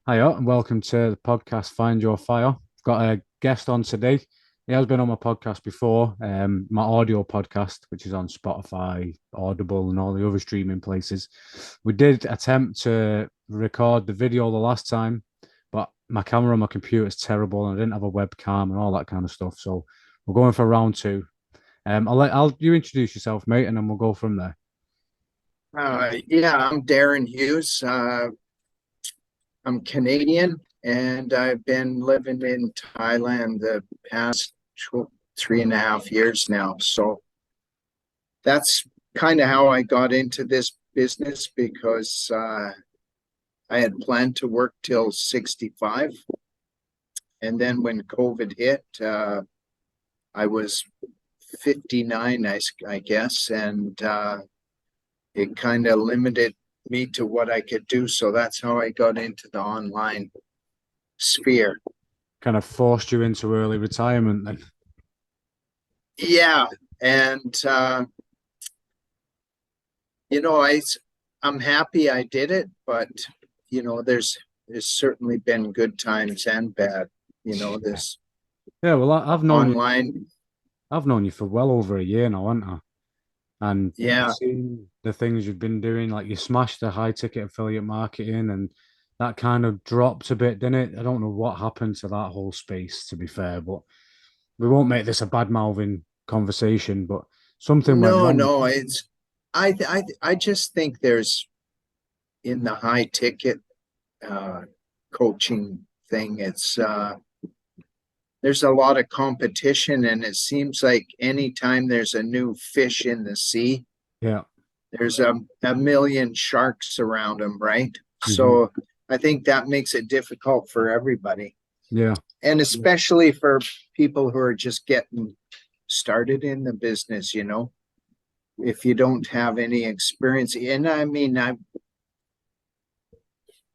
Hiya, and welcome to the podcast Find Your Fire. I've got a guest on today. He has been on my podcast before, my audio podcast, which is on Spotify, Audible, and all the other streaming places. We did attempt to record the video the last time, but my camera on my computer is terrible, and I didn't have a webcam and all that kind of stuff. So we're going for round two. I'll you introduce yourself, mate, and then we'll go from there. Yeah, I'm Darren Hughes. I'm Canadian, and I've been living in Thailand the past 3.5 years now. So that's kind of how I got into this business because I had planned to work till 65. And then when COVID hit, I was 59, I guess, and it kind of limited me to what I could do. So that's how I got into the online sphere. Kind of forced you into early retirement then. Yeah. And, you know, I'm happy I did it, but, there's certainly been good times and bad, this Yeah, well, online. I've known you for well over a year now, haven't I? And I've Yeah. seen the things you've been doing, like you smashed the high ticket affiliate marketing, and that kind of dropped a bit, didn't it? I don't know what happened to that whole space, to be fair, but we won't make this a bad mouthing conversation, but something went No, wrong. no, I just think there's in the high ticket uh, coaching thing, there's a lot of competition, and it seems like anytime there's a new fish in the sea, Yeah. there's a million sharks around them, right? Hmm. So I think that makes it difficult for everybody, Yeah. and especially for people who are just getting started in the business, if you don't have any experience. And I mean,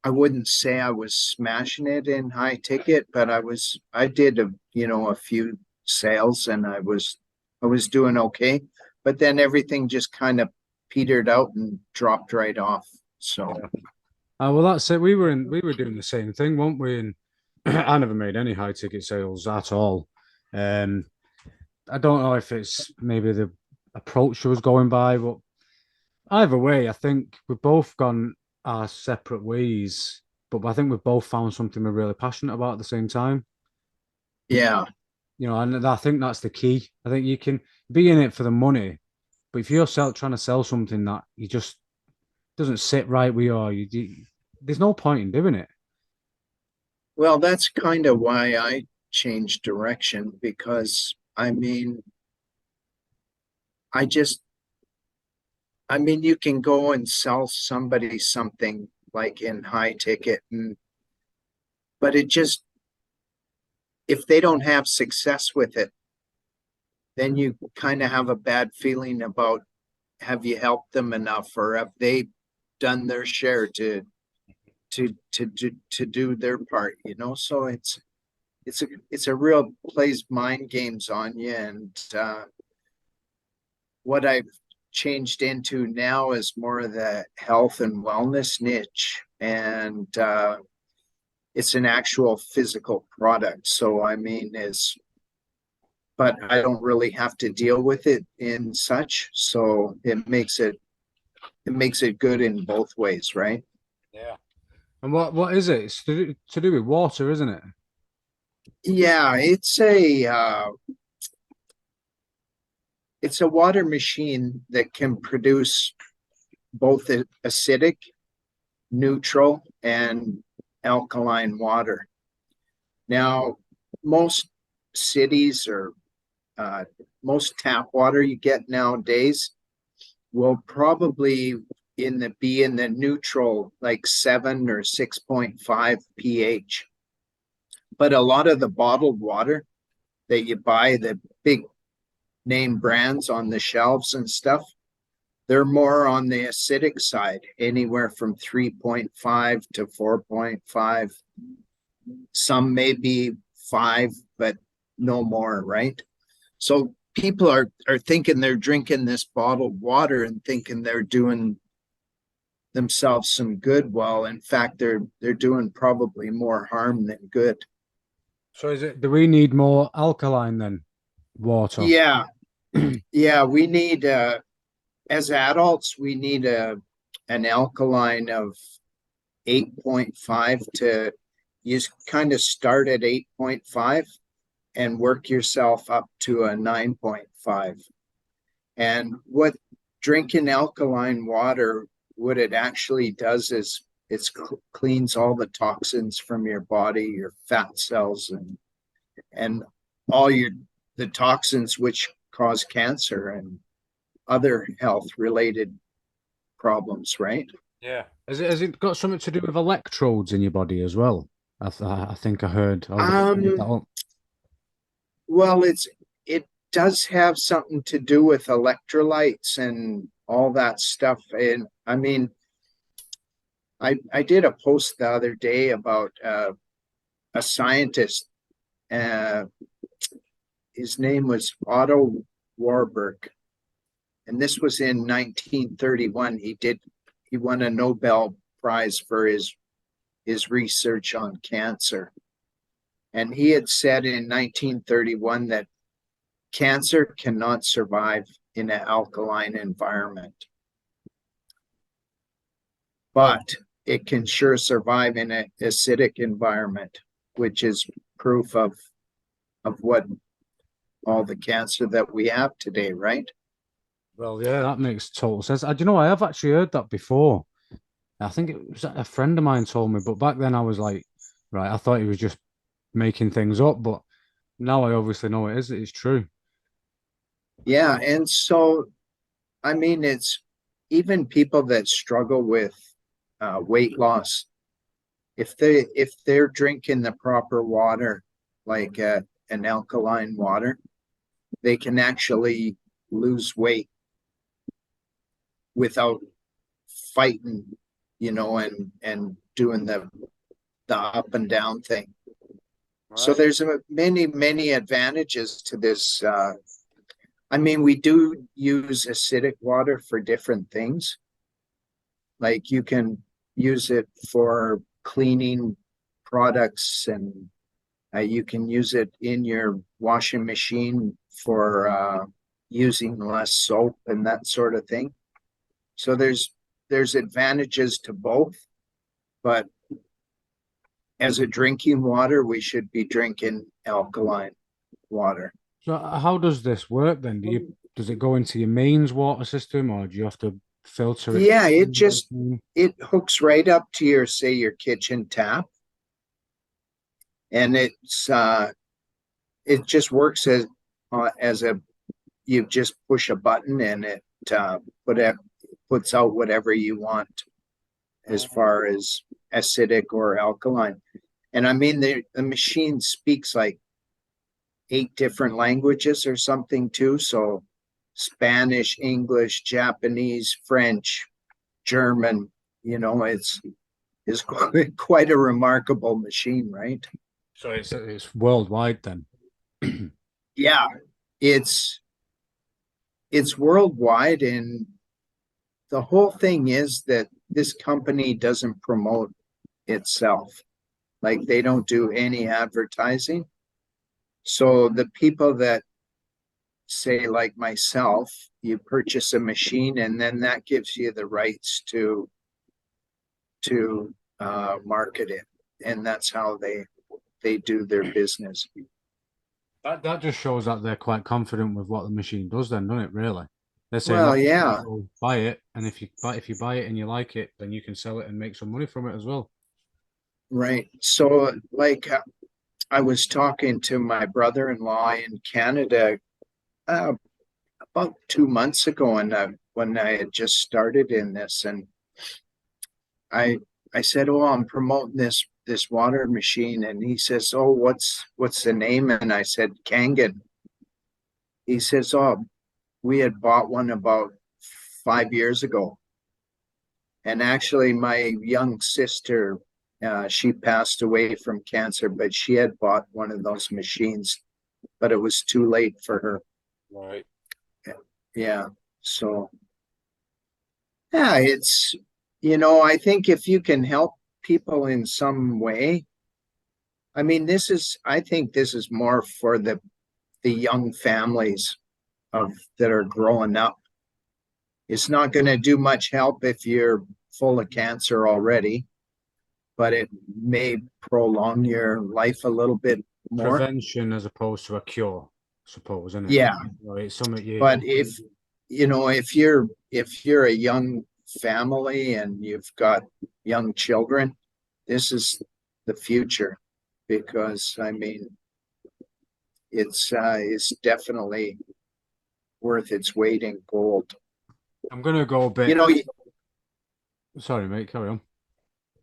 I wouldn't say I was smashing it in high ticket, but I did a few sales, and I was doing okay. But then everything just kind of petered out and dropped right off. So Well, that's it. We were doing the same thing, weren't we? And I never made any high ticket sales at all. Um, I don't know if it's maybe the approach I was going by, but either way, I think we've both gone our separate ways, but I think we've both found something we're really passionate about at the same time. yeah. And I think that's the key. I think you can be in it for the money, but if you're trying to sell something that you just doesn't sit right with there's no point in doing it. Well, that's kind of why I changed direction, because I mean, I just I mean, you can go and sell somebody something like in high ticket, but it just, if they don't have success with it, then you kind of have a bad feeling about, have you helped them enough, or have they done their share to do their part, So it's a real plays mind games on you. And what I've changed into now is more of the health and wellness niche, and it's an actual physical product. So I mean, is but I don't really have to deal with it in such. So it makes it good in both ways, right? Yeah. And what is it? It's to do with water, isn't it? Yeah, it's a water machine that can produce both acidic, neutral, and alkaline water. Now, most cities, or most tap water you get nowadays, will probably be in the neutral, like 7 or 6.5 pH. But a lot of the bottled water that you buy, the big name brands on the shelves and stuff, they're more on the acidic side, anywhere from 3.5 to 4.5. Some may be 5, but no more, right? So people are thinking they're drinking this bottled water and thinking they're doing themselves some good. Well, in fact, they're doing probably more harm than good. So is it, do we need more alkaline than water? Yeah, yeah, we need as adults, we need a an alkaline of 8.5 to you kind of start at 8.5 and work yourself up to a 9.5. And what drinking alkaline water, what it actually does is it cleans all the toxins from your body, your fat cells, and all your the toxins which cause cancer and other health related problems, right? Yeah. Has it got something to do with electrodes in your body as well? I think I heard. Or have I made that Um, up? well, it does have something to do with electrolytes and all that stuff. And I mean, I did a post the other day about a scientist. Uh, his name was Otto Warburg, and this was in 1931. He won a Nobel Prize for his research on cancer. And he had said in 1931 that cancer cannot survive in an alkaline environment, Well, but it can sure survive in an acidic environment, which is proof of what all the cancer that we have today, right? well, yeah, that makes total sense. Do you know, I have actually heard that before. I think it was a friend of mine told me, but back then I was like, right, I thought he was just making things up, but now I obviously know it's true. Yeah, and so I mean, it's even people that struggle with weight loss. If they're drinking the proper water, like an alkaline water, they can actually lose weight without fighting, and doing the up and down thing. So Right. there's many advantages to this. I mean, we do use acidic water for different things. Like you can use it for cleaning products, and you can use it in your washing machine for using less soap and that sort of thing. So there's advantages to both, but as a drinking water, we should be drinking alkaline water. So how does this work then? Does it go into your mains water system or do you have to filter it? Yeah, it hooks right up to your, say, your kitchen tap, and it just works as a you just push a button and it put it puts out whatever you want as far as acidic or alkaline. And I mean the machine speaks like 8 different languages or something too. So Spanish, English, Japanese, French, German, it's quite a remarkable machine, right? So it's worldwide then. Yeah, it's it's worldwide, and the whole thing is that this company doesn't promote itself. Like they don't do any advertising. So the people that say, like myself, you purchase a machine and then that gives you the rights to market it, and that's how they do their business. That just shows that they're quite confident with what the machine does then, doesn't it, really? They're saying, Well, look, yeah, people buy it, and if you buy it and you like it, then you can sell it and make some money from it as well. right. So, like, I was talking to my brother-in-law in Canada uh, about 2 months ago, and when I had just started in this, and I I said, "Oh, I'm promoting this water machine," and he says, "Oh, what's the name?" And I said, "Kangen." He says, "Oh, we had bought one about 5 years ago." And actually, my young sister, she passed away from cancer, but she had bought one of those machines, but it was too late for her. Right. Yeah. So, yeah, I think if you can help people in some way, I mean, I think this is more for the young families of that are growing up. It's not going to do much help if you're full of cancer already, but it may prolong your life a little bit more. Prevention as opposed to a cure, I suppose, isn't it? Yeah, It's something but if you're a young family and you've got young children, this is the future because I mean it's definitely worth its weight in gold. I'm gonna go a You bit. know, Sorry, mate. Carry on.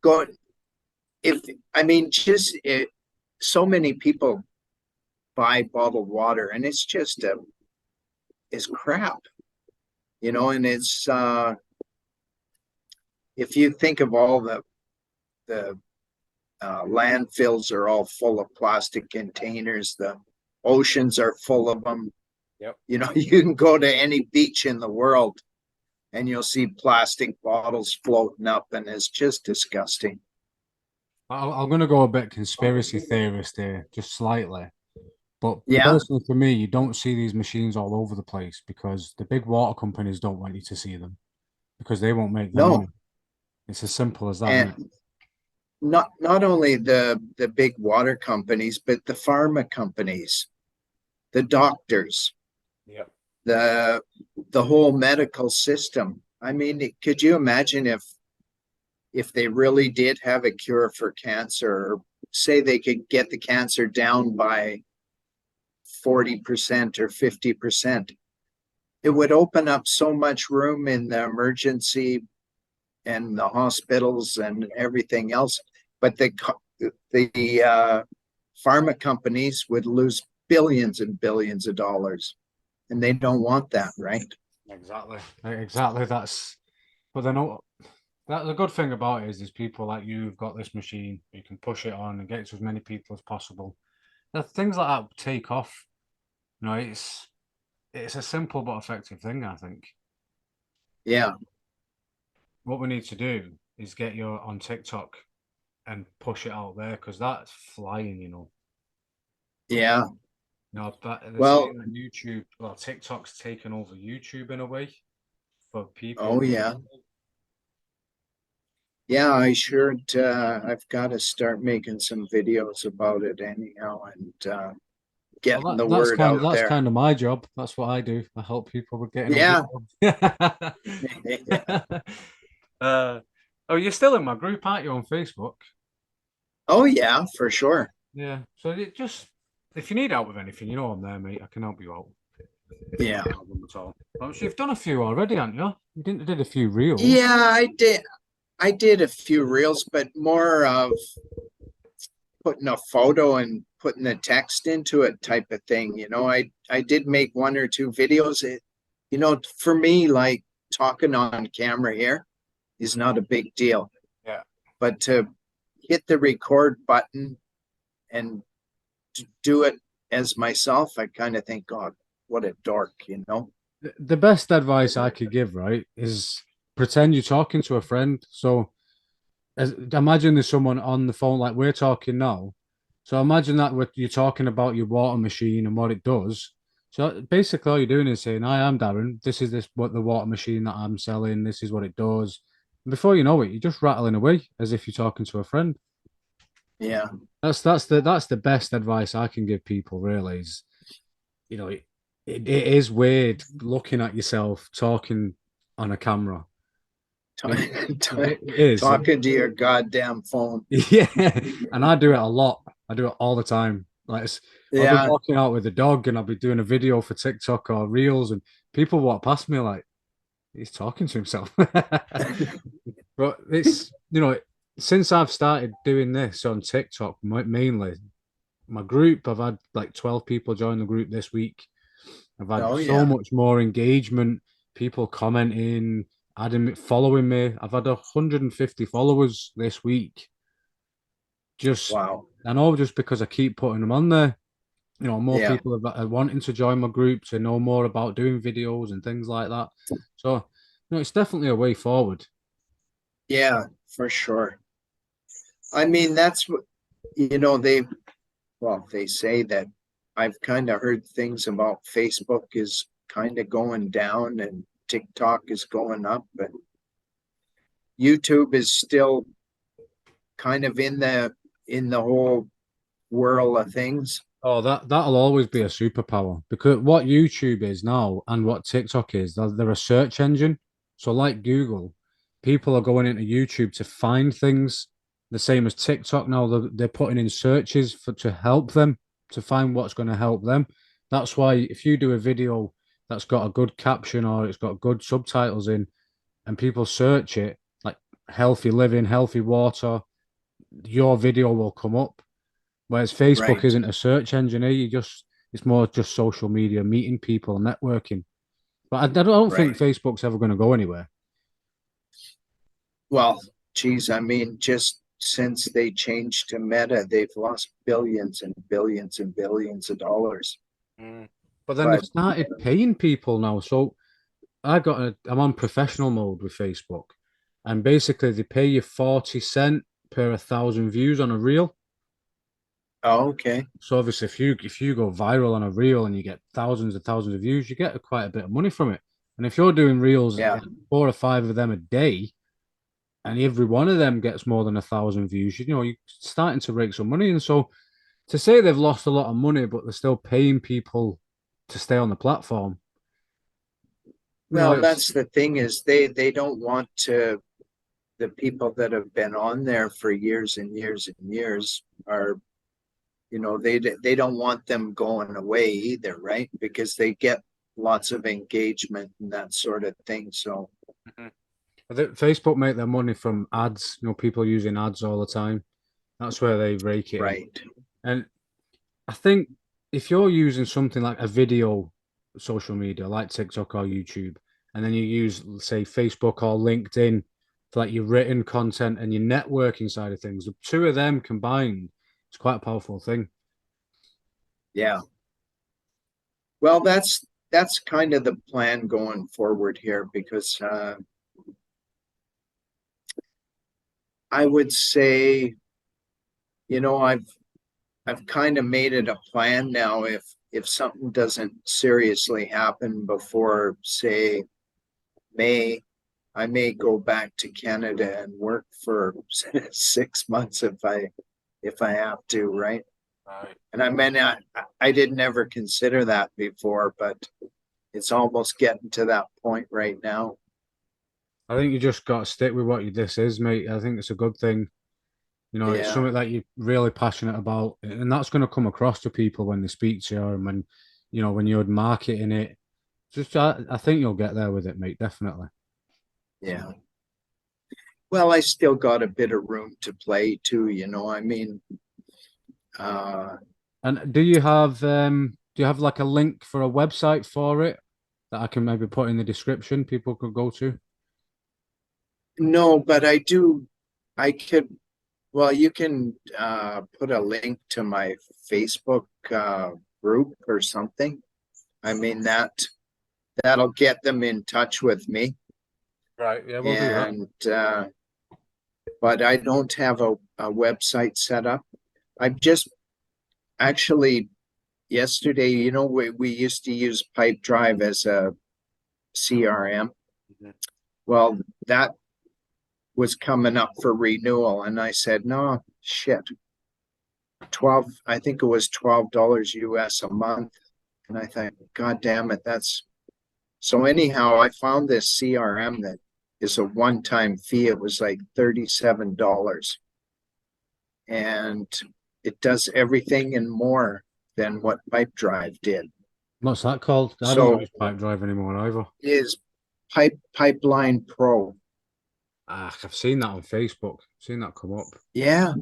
go if I mean just so many people buy bottled water and it's just it's crap, and it's if you think of all the landfills are all full of plastic containers. The oceans are full of them. Yep. You can go to any beach in the world and you'll see plastic bottles floating up, and it's just disgusting. I'm gonna go a bit conspiracy theorist here, just slightly. But Yeah, personally, for me, you don't see these machines all over the place because the big water companies don't want you to see them because they won't make the no, money. It's as simple as that, isn't it? and not only the big water companies, but the pharma companies, the doctors, Yep. the the whole medical system. I mean, could you imagine if they really did have a cure for cancer, or say they could get the cancer down by 40% or 50%, it would open up so much room in the emergency and the hospitals and everything else. But the pharma companies would lose billions and billions of dollars, and they don't want that, right? Exactly. Exactly. But then that the good thing about it is people like you have got this machine, you can push it on and get it to as many people as possible. The things like that take off. It's a simple but effective thing, I think. Yeah, What we need to do is get you on TikTok and push it out there because that's flying. yeah. But they're Well, saying that TikTok's taken over YouTube in a way for people oh who, yeah. Yeah, I've got to start making some videos about it anyhow and well, getting the that's word out that's there. kind of my job. That's what I do. I help people with getting on Yeah. video. Yeah. uh, oh, you're still in my group, aren't you, on Facebook? Oh yeah, for sure. Yeah. So if you need help with anything, I'm there, mate. I can help you out. It's not Yeah. a problem at all. Well, so you've done a few already, haven't you? You did a few reels. Yeah, I did a few reels, but more of putting a photo and putting the text into it type of thing. I did make one or two videos. For me, like talking on camera here is not a big deal, Yeah. but to hit the record button and to do it as myself, I kind of think, God, what a dork. The best advice I could give, right, is pretend you're talking to a friend. So imagine there's someone on the phone like we're talking now. So imagine that you're talking about your water machine and what it does. So basically, all you're doing is saying, "Hi, I'm Darren. This what the water machine that I'm selling. This is what it does." And before you know it, you're just rattling away as if you're talking to a friend. Yeah. That's the best advice I can give people. Really, is it is weird looking at yourself talking on a camera. It is. Talking to your goddamn phone. Yeah, and I do it a lot. I do it all the time. I'll be Yeah. walking out with a dog, and I'll be doing a video for TikTok or Reels, and people walk past me like he's talking to himself. But since I've started doing this on TikTok mainly, my group, I've had like 12 people join the group this week. I've had Oh so yeah. much more engagement, people commenting, following me. I've had 150 followers this week. Just Wow. I know just because I keep putting them on there. More Yeah. people are wanting to join my group to know more about doing videos and things like that. So, it's definitely a way forward. Yeah, for sure. I mean, that's what, you know, they say that I've kind of heard things about Facebook is kind of going down and TikTok is going up, but YouTube is still kind of in the whole whirl of things. Oh, that'll always be a superpower because what YouTube is now and what TikTok is, they're a search engine. So like Google, people are going into YouTube to find things. The same as TikTok now, they're putting in searches for to help them to find what's going to help them. That's why if you do a video that's got a good caption or it's got good subtitles in, and people search it like healthy living, healthy water, your video will come up. Whereas Facebook Right. isn't a search engine, you just it's more just social media, meeting people, networking. But I don't think Right. Facebook's ever going to go anywhere. Well, geez, I mean, just since they changed to Meta, they've lost billions and billions and billions of dollars. Mm. But then they've But started paying people now. So I'm on professional mode with Facebook, and basically they pay you 40 cents per 1,000 views on a reel. oh, okay. So obviously, if you go viral on a reel and you get thousands and thousands of views, you get quite a bit of money from it. And if you're doing reels, Yeah. like 4 or 5 of them a day, and every one of them gets more than 1,000 views, you're starting to rake some money. And so to say they've lost a lot of money, but they're still paying people to stay on the platform, Well, it's that's the thing is they don't want to the people that have been on there for years and years and years are they don't want them going away either, right? Because they get lots of engagement and that sort of thing. So, I think Facebook make their money from ads. People using ads all the time. That's where they rake it in. right. And I think if you're using something like a video social media like TikTok or YouTube, and then you use, say, Facebook or LinkedIn for like your written content and your networking side of things, the two of them combined, it's quite a powerful thing. Yeah. Well, that's kind of the plan going forward here because I would say, I've kind of made it a plan now. If something doesn't seriously happen before, say, May, I may go back to Canada and work for 6 months if I have to, right? Right. And I mean, I didn't ever consider that before, but it's almost getting to that point right now. I think you just got to stick with what this is, mate. I think it's a good thing. It's Yeah, something that you're really passionate about, and that's going to come across to people when they speak to you and when you're marketing it. Just, I think you'll get there with it, mate. Definitely. yeah. Well, I still got a bit of room to play too, I mean, uh, And do you have like a link for a website for it that I can maybe put in the description? People could go to. no, but I do, I could, well, you can put a link to my Facebook group or something. I mean, that'll get them in touch with me. Right. Yeah, we'll do that. And but I don't have a website set up. I just actually yesterday, we used to use Pipe Drive as a CRM. Mhm. Well, that was coming up for renewal, and I said, no, shit, 12, I think it was $12 US a month. And I thought, God damn it, that's so anyhow, I found this CRM that is a one-time fee. It was like $37. And it does everything and more than what Pipe Drive did. What's that called? I don't So use Pipe Drive anymore either. is Pipeline Pro. Ah, I've seen that on Facebook. Seen that come up. Yeah.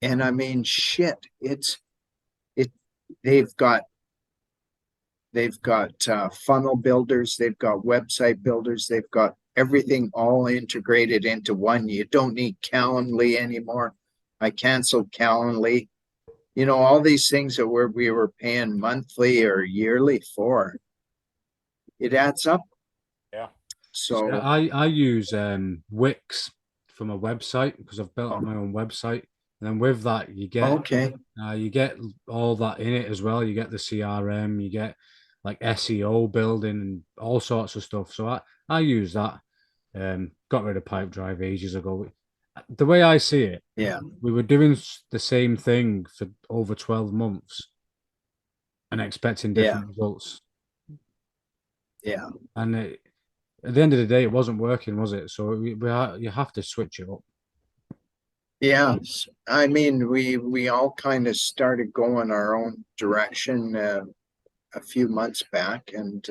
And I mean, shit, it they've got funnel builders, they've got website builders, they've got everything all integrated into one. You don't need Calendly anymore. I canceled Calendly. All these things that we were paying monthly or yearly for, it adds up. Yeah. See, So I use Wix from a website because I've built Oh, my own website. And then with that, okay. you get all that in it as well. You get the CRM, you get like SEO building and all sorts of stuff. So I use that. Got rid of Pipe Drive ages ago. The way I see it, Yeah. we were doing the same thing for over 12 months and expecting Yeah. different results. Yeah. And at the end of the day, it wasn't working, was it? So you have to switch it up. Yeah. I mean, we all kind of started going our own direction a few months back, and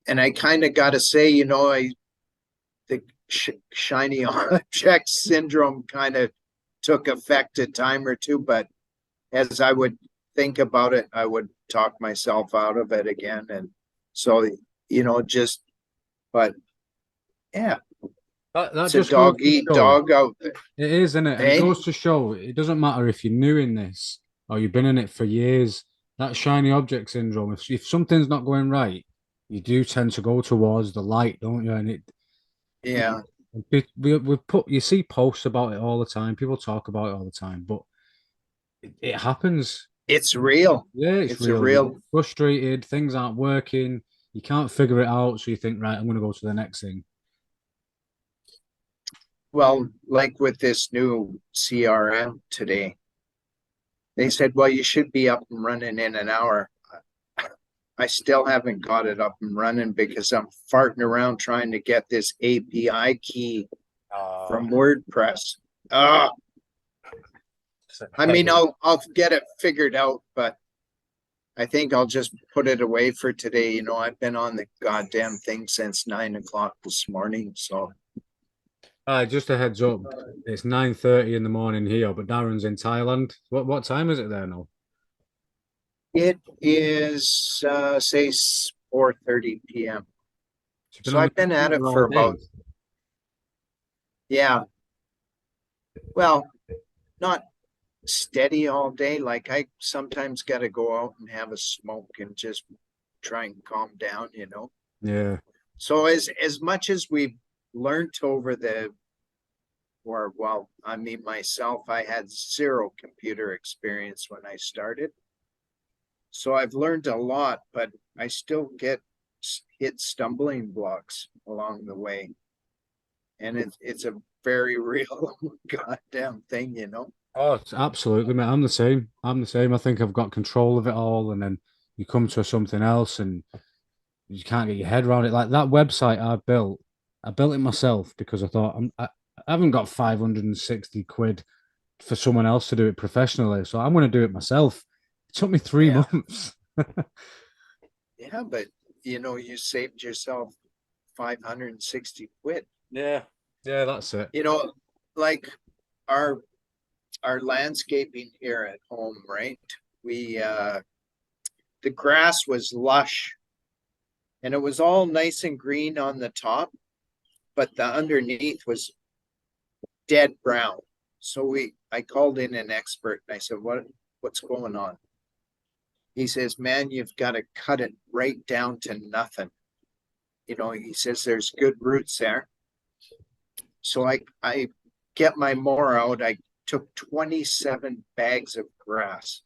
I kind of got to say, I the shiny object syndrome kind of took effect a time or two, but as I would think about it, I would talk myself out of it again. And so, just, but yeah, That it's a just goes dog to eat show dog out there. it is, isn't it? And it Hey, goes to show it doesn't matter if you're new in this or you've been in it for years. That shiny object syndrome, if something's not going right, you do tend to go towards the light, don't you? And yeah, we put you see posts about it all the time. People talk about it all the time, but it happens. it's real. Yeah, it's It's a real. You're real, frustrated, things aren't working, you can't figure it out, so you think, right, I'm going to go to the next thing. well, like with this new CRM today, they said, well, you should be up and running in an hour. I still haven't got it up and running because I'm farting around trying to get this API key Oh, from WordPress. Uh, it's a I mean, headache. I'll get it figured out, but I think I'll just put it away for today. I've been on the goddamn thing since 9 o'clock this morning. So Just a heads up, it's 9:30 in the morning here, but Darren's in Thailand. What time is it there now? it is say 4:30 p.m. So you've been So on the I've been at it computer for all day. about, yeah, well, not steady all day. Like I sometimes got to go out and have a smoke and just try and calm down. Yeah. So as much as we've learned over or well, I mean myself, I had zero computer experience when I started. So I've learned a lot, but I still get hit stumbling blocks along the way. And it's a very real goddamn thing. Oh, it's absolutely, mate. I'm the same. I'm the same. I think I've got control of it all, and then you come to something else, and you can't get your head around it. Like that website I built it myself because I thought I haven't got 560 quid for someone else to do it professionally, so I'm going to do it myself. It took me three Yeah. months. Yeah, but you saved yourself 560 quid. Yeah. Yeah, that's it. Like our our landscaping here at home, right? We the grass was lush and it was all nice and green on the top, but the underneath was dead brown. So I called in an expert and I said, what's going on? He says, man, you've got to cut it right down to nothing. He says there's good roots there. So I get my mower out. I took 27 bags of grass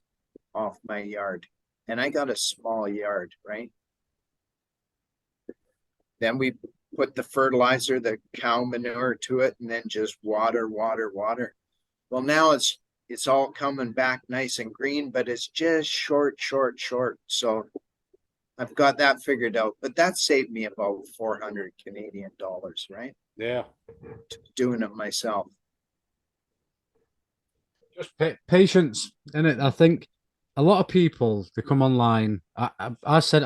off my yard. And I got a small yard, right? Then we put the fertilizer, the cow manure to it, and then just water, water, water. Well, now it's all coming back nice and green, but it's just short, short, short. So I've got that figured out. But that saved me about 400 Canadian dollars, right? Yeah. Doing it myself. Just patience in it. I think a lot of people they come online. I said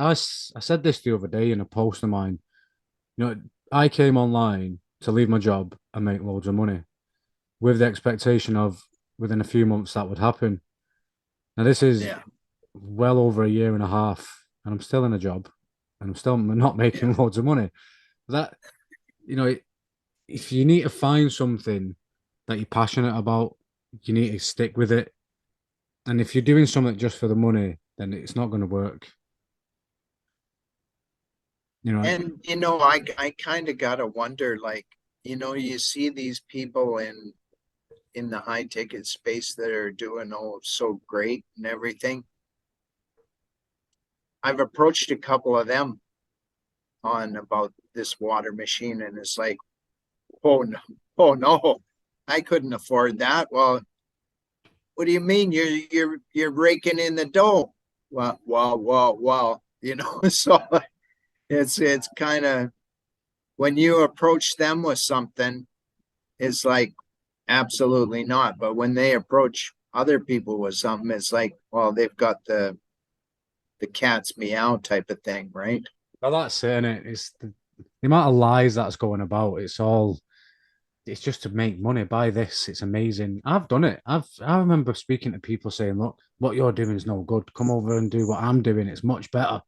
this the other day in a post of mine. You know, I came online to leave my job and make loads of money with the expectation of within a few months that would happen. Now this is Yeah, well over a year and a half, and I'm still in a job, and I'm still not yeah, making loads of money. That you know, if you need to find something that you're passionate about, you need to stick with it. And if you're doing something just for the money, then it's not going to work. You know, And I kind of gotta wonder, like, you see these people in the high ticket space that are doing so great and everything. I've approached a couple of them on about this water machine, and it's like, oh no, oh no, I couldn't afford that. Well, what do you mean you're raking in the dough? Well, so it's kind of when you approach them with something, it's like absolutely not. But when they approach other people with something, it's like, well, they've got the cat's meow type of thing, right? well, that's it, innit? It's the amount of lies that's going about. It's just to make money. Buy this. It's amazing. I've done it. I remember speaking to people saying, "Look, what you're doing is no good. Come over and do what I'm doing. It's much better."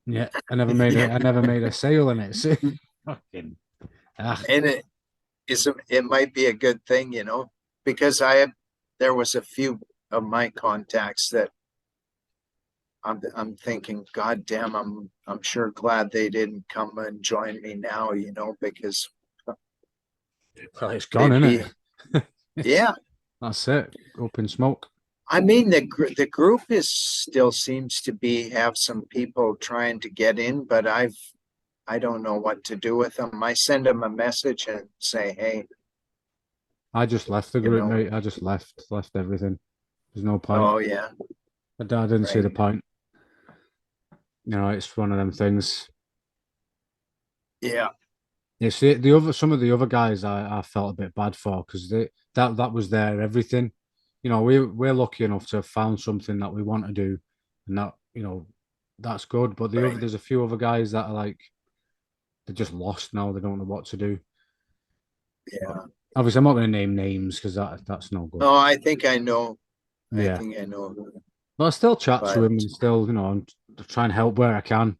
Yeah, Yeah, I never made a sale in it. So, fucking, ah, and it might be a good thing, because there was a few of my contacts that I'm thinking, God damn, I'm sure glad they didn't come and join me now, because well, it's gone, they'd isn't be, it? yeah. That's it. Up in smoke. I mean, the group is still seems to be have some people trying to get in, but I don't know what to do with them. I send them a message and say, hey, I just left the you group, know, mate. I just left everything. There's no point. oh yeah, I didn't see the right, point. You know, it's one of them things. yeah, It's the other some of the other guys I felt a bit bad for because that was their everything. You know, we're lucky enough to have found something that we want to do, and that that's good. But right, there's a few other guys that are like they're just lost now. They don't know what to do. But yeah. obviously, I'm not going to name names because that's no good. Oh, I think I know. I Yeah, think I know. but I still chat to But him and still I'm trying to help where I can.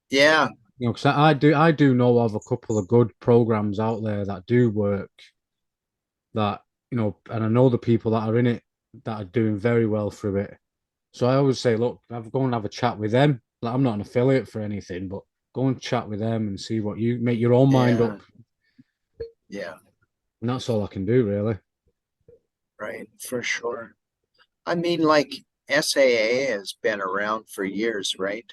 yeah, You know, because I do know of a couple of good programs out there that do work that and I know the people that are in it that are doing very well through it. So I always say, look, I've go and have a chat with them. Like I'm not an affiliate for anything, but go and chat with them and see what you make your own mind yeah, up. yeah, And that's all I can do, really. right, for sure. I mean, like SAA has been around for years, right?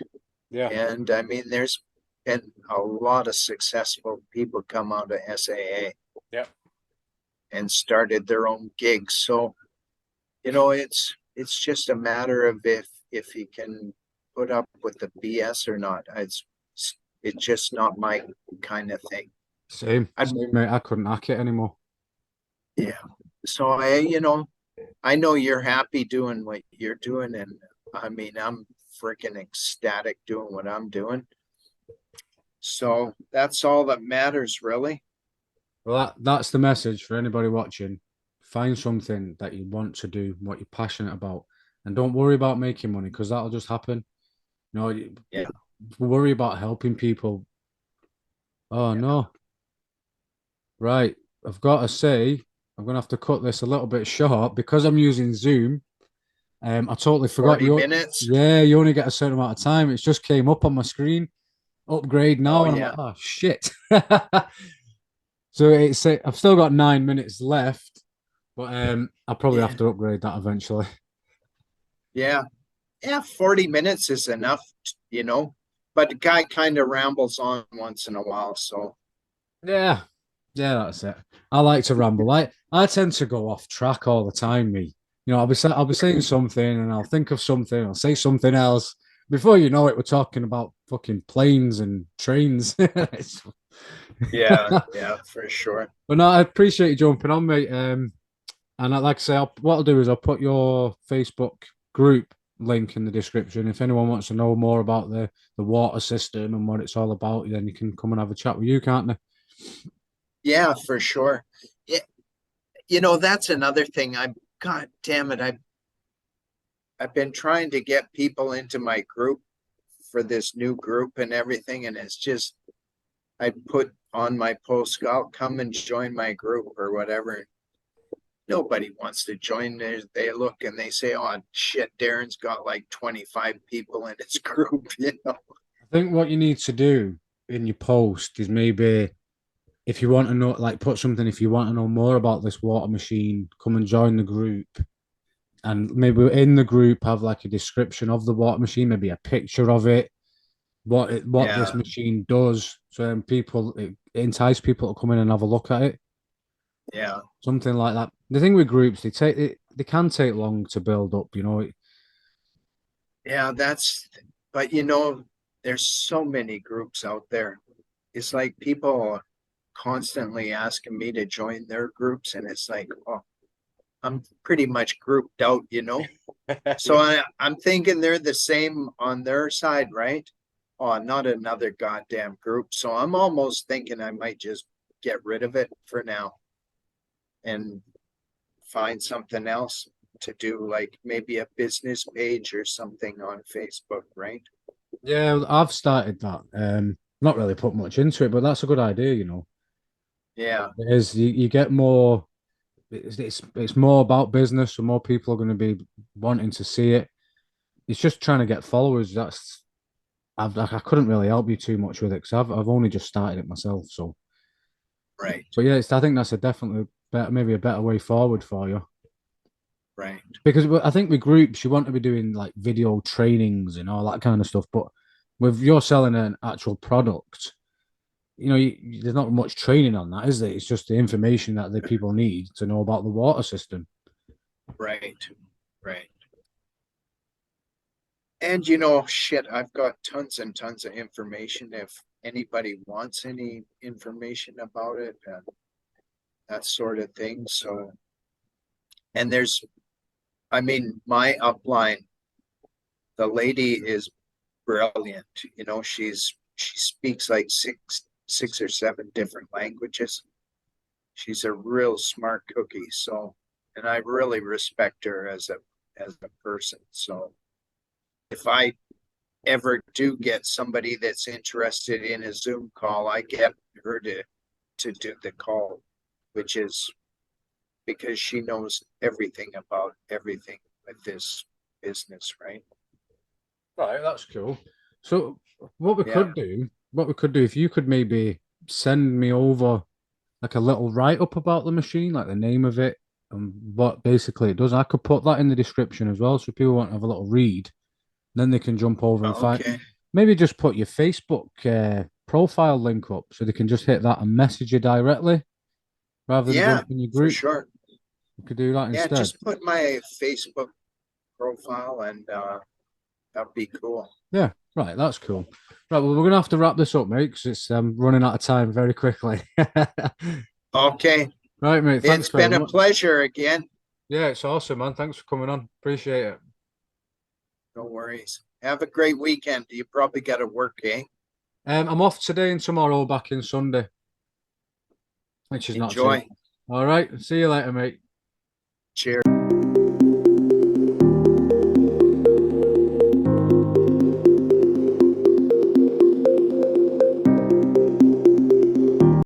Yeah. And I mean, there's been a lot of successful people come out of SAA Yeah. and started their own gigs. So, it's just a matter of if he can put up with the BS or not. It's just not my kind of thing. I'd Same, mate. I couldn't hack it anymore. Yeah. So I know you're happy doing what you're doing, and I mean I'm freaking ecstatic doing what I'm doing. So that's all that matters, really. Well, that's the message for anybody watching. Find something that you want to do, what you're passionate about, and don't worry about making money because that'll just happen. Yeah, Worry about helping people. Oh yeah. no. Right. I've got to say, I'm gonna have to cut this a little bit short because I'm using Zoom. I totally forgot 40 you. minutes. Yeah, you only get a certain amount of time. It's just came up on my screen. Upgrade now, Oh and I'm like, yeah, oh shit. So I've still got 9 minutes left, but I'll probably have yeah, to upgrade that eventually. yeah, yeah. 40 minutes is enough, you know. But the guy kind of rambles on once in a while, so Yeah, yeah, that's it. I like to ramble. I tend to go off track all the time. Me, I'll be saying something and I'll think of something. I'll say something else. Before you know it, we're talking about fucking planes and trains. yeah, yeah, for sure. But no, I appreciate you jumping on, mate. And like I say, what I'll do is I'll put your Facebook group link in the description. If anyone wants to know more about the water system and what it's all about, then you can come and have a chat with you, can't they? Yeah, for sure. Yeah, that's another thing. God damn it, I've been trying to get people into my group for this new group and everything, and it's just I put on my post, I'll come and join my group or whatever. Nobody wants to join. They look and they say, "Oh shit, Darren's got like 25 people in his group." think what you need to do in your post is maybe if you want to know, like put something, if you want to know more about this water machine, come and join the group. And maybe in the group have like a description of the water machine, maybe a picture of it, what this Yeah, machine does. So people it entice people to come in and have a look at it. yeah, Something like that. The thing with groups, they can take long to build up, you know. yeah. But there's so many groups out there. It's like people constantly asking me to join their groups, and it's like, oh, I'm pretty much grouped out. So I'm thinking they're the same on their side, right? Oh, not another goddamn group. So I'm almost thinking I might just get rid of it for now and find something else to do, like maybe a business page or something on Facebook, right? Yeah, I've started that. Not really put much into it, but that's a good idea, you know. Yeah, It is you get more it's more about business, so more people are going to be wanting to see it. It's just trying to get followers. I couldn't really help you too much with it because I've only just started it myself. right, So yeah, I think that's a definitely better, maybe a better way forward for you. right. Because I think with groups, you want to be doing like video trainings and all that kind of stuff. But with you're selling an actual product, there's not much training on that, is there? It's just the information that the people need to know about the water system. Right, right. And shit, I've got tons and tons of information if anybody wants any information about it and that sort of thing. So, and I mean, my upline, the lady is brilliant. She speaks like six or seven different languages. She's a real smart cookie. So, and I really respect her as a person. So, if I ever do get somebody that's interested in a Zoom call, I get her to do the call, which is because she knows everything about everything with this business, right? Right, that's cool. So what we Yeah. could do, what we could do, if you could maybe send me over like a little write-up about the machine, like the name of it and what basically it does. I could put that in the description as well, so people want to have a little read. Then they can jump over and find. Okay. Maybe just put your Facebook profile link up, so they can just hit that and message you directly rather than Yeah, jump in your for group. sure. You could do that Yeah, instead. just put my Facebook profile and that'd be cool. Yeah, right. That's cool. Right. Well, we're gonna have to wrap this up, mate, because it's running out of time very quickly. Okay. Right, mate. Thanks It's very been a much. pleasure again. Yeah, it's awesome, man. Thanks for coming on. Appreciate it. No worries. Have a great weekend. You probably got to work, eh? I'm off today and tomorrow, back in Sunday, which is not too. Enjoy. All right. See you later, mate. Cheers.